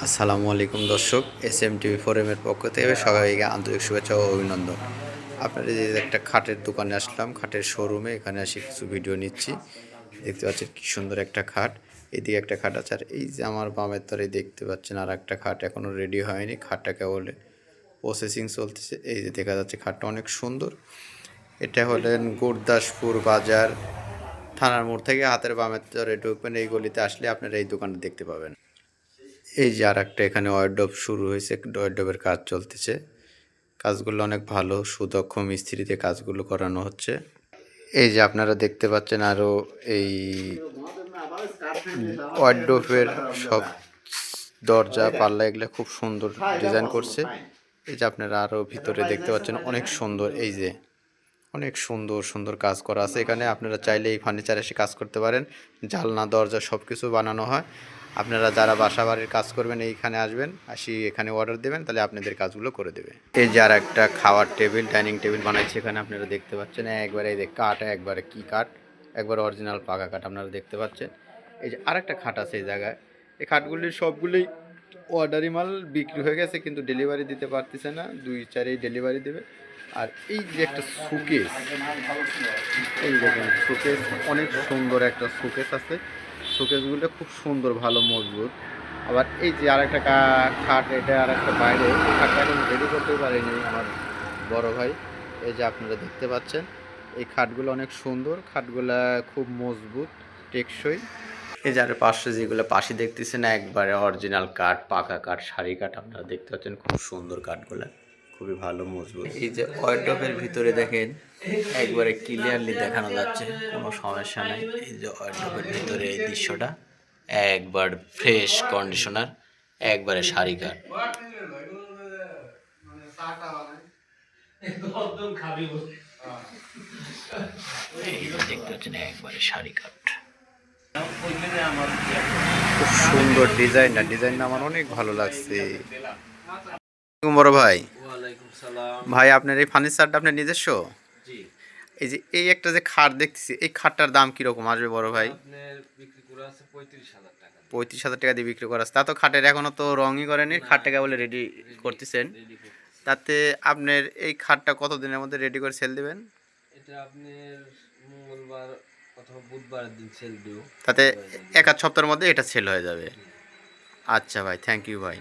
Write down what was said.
আসসালামু আলাইকুম দর্শক, SMTV ফোরামের পক্ষ থেকে সবাইকে আন্তরিক শুভেচ্ছা ও অভিনন্দন। আপনাদের এই যে একটা খাটের দোকানে আসলাম, খাটের শোরুমে। এখানে এসে কিছু ভিডিও নিচ্ছি। দেখতে পাচ্ছেন কি সুন্দর একটা খাট। এদিকে একটা খাট আছে, আর এই যে আমার বামের তরে দেখতে পাচ্ছেন আর একটা খাট এখনও রেডি হয়নি। খাটটা কেবল প্রসেসিং চলতেছে। এই যে দেখা যাচ্ছে খাটটা অনেক সুন্দর। এটা হলেন গুরদাসপুর বাজার থানার মোড় থেকে হাতের বামের তরে ঢুকবেন, এই গলিতে আসলে আপনারা এই দোকানটা দেখতে পাবেন। এই যে আর একটা এখানে ওয়ার্ডরোব শুরু হয়েছে, ওয়ার্ডরোবের কাজ চলতেছে। কাজগুলো অনেক ভালো, সুদক্ষ মিস্ত্রিতে কাজগুলো করানো হচ্ছে। এই যে আপনারা দেখতে পাচ্ছেন আরও এই ওয়ার্ডরোবের সব দরজা পাল্লা এগুলো খুব সুন্দর ডিজাইন করছে। এই যে আপনারা আরও ভিতরে দেখতে পাচ্ছেন অনেক সুন্দর, এই যে অনেক সুন্দর সুন্দর কাজ করা আছে এখানে। আপনারা চাইলে এই ফার্নিচার এসে কাজ করতে পারেন। জানলা দরজা সব কিছু বানানো হয়। আপনারা যারা বাসা বাড়ির কাজ করবেন এইখানে আসবেন, আসি এখানে অর্ডার দেবেন, তাহলে আপনাদের কাজগুলো করে দেবে। এই যে আর একটা খাওয়ার টেবিল, ডাইনিং টেবিল বানাইছে এখানে। আপনারা দেখতে পাচ্ছেন একবারে এই যে কাঠ, একবারে কি কাঠ, একবার অরিজিনাল পাকা কাঠ আপনারা দেখতে পাচ্ছেন। এই যে আর একটা খাট আছে এই জায়গায়। এই খাটগুলির সবগুলোই অর্ডারি মাল, বিক্রি হয়ে গেছে কিন্তু ডেলিভারি দিতে পারতেছে না। 2-4 ডেলিভারি দেবে। আর এই যে একটা শোকেস, এই দেখেন শোকেস, অনেক সুন্দর একটা শোকেস আছে। শোকেসগুলো খুব সুন্দর, ভালো, মজবুত। আবার এই যে আর একটা খাট, এটা আর একটা বাইরে, খাটটা এখন রেডি করতে পারেনি আমার বড় ভাই। এই যে আপনারা দেখতে পাচ্ছেন এই খাটগুলো অনেক সুন্দর, খাটগুলা খুব মজবুত, টেকসই। এই যে আর পাশে যেগুলো পাশে দেখতেছেন একবারে অরিজিনাল কাঠ, পাকা কাঠ, সারি কাঠ আপনারা দেখতে পাচ্ছেন। খুব সুন্দর কাঠগুলা, খুবই ভালো, মজবুত। এই যে ওয়ার্ডরোবের ভিতরে দেখেন একবারে ক্লিয়ারলি দেখানো যাচ্ছে, কোনো সমস্যা নাই। এই যে ওয়ার্ডরোবের ভিতরে এই দৃশ্যটা একবার ফ্রেশ কন্ডিশনার, একবারে সারি কাঠ। এই যে দেখতে পাচ্ছেন একবারে সারি কাঠ। খুব সুন্দর ডিজাইনটা আমার অনেক ভালো লাগছে। বড় ভাই, ভাই আপনার এই ফার্নিচারটা আপনার নিজস্ব? এই যে এই একটা যে খাট দেখতেছি, এই খাটটার দাম কিরকম আসবে বড় ভাই? 35,000 টাকা দিয়ে বিক্রি করা আছে। তা তো খাটের এখনো তো রঙই করেনি, খাটটাকে বলে রেডি করতেছেন। তাতে আপনার এই খাটটা কতদিনের মধ্যে রেডি করে সেল দিবেন? এটা আপনার মঙ্গলবার অথবা বুধবারের দিন সেল দিব। তাতে 1-1 সপ্তাহের মধ্যে এটা সেল হয়ে যাবে। আচ্ছা ভাই, থ্যাংক ইউ ভাই।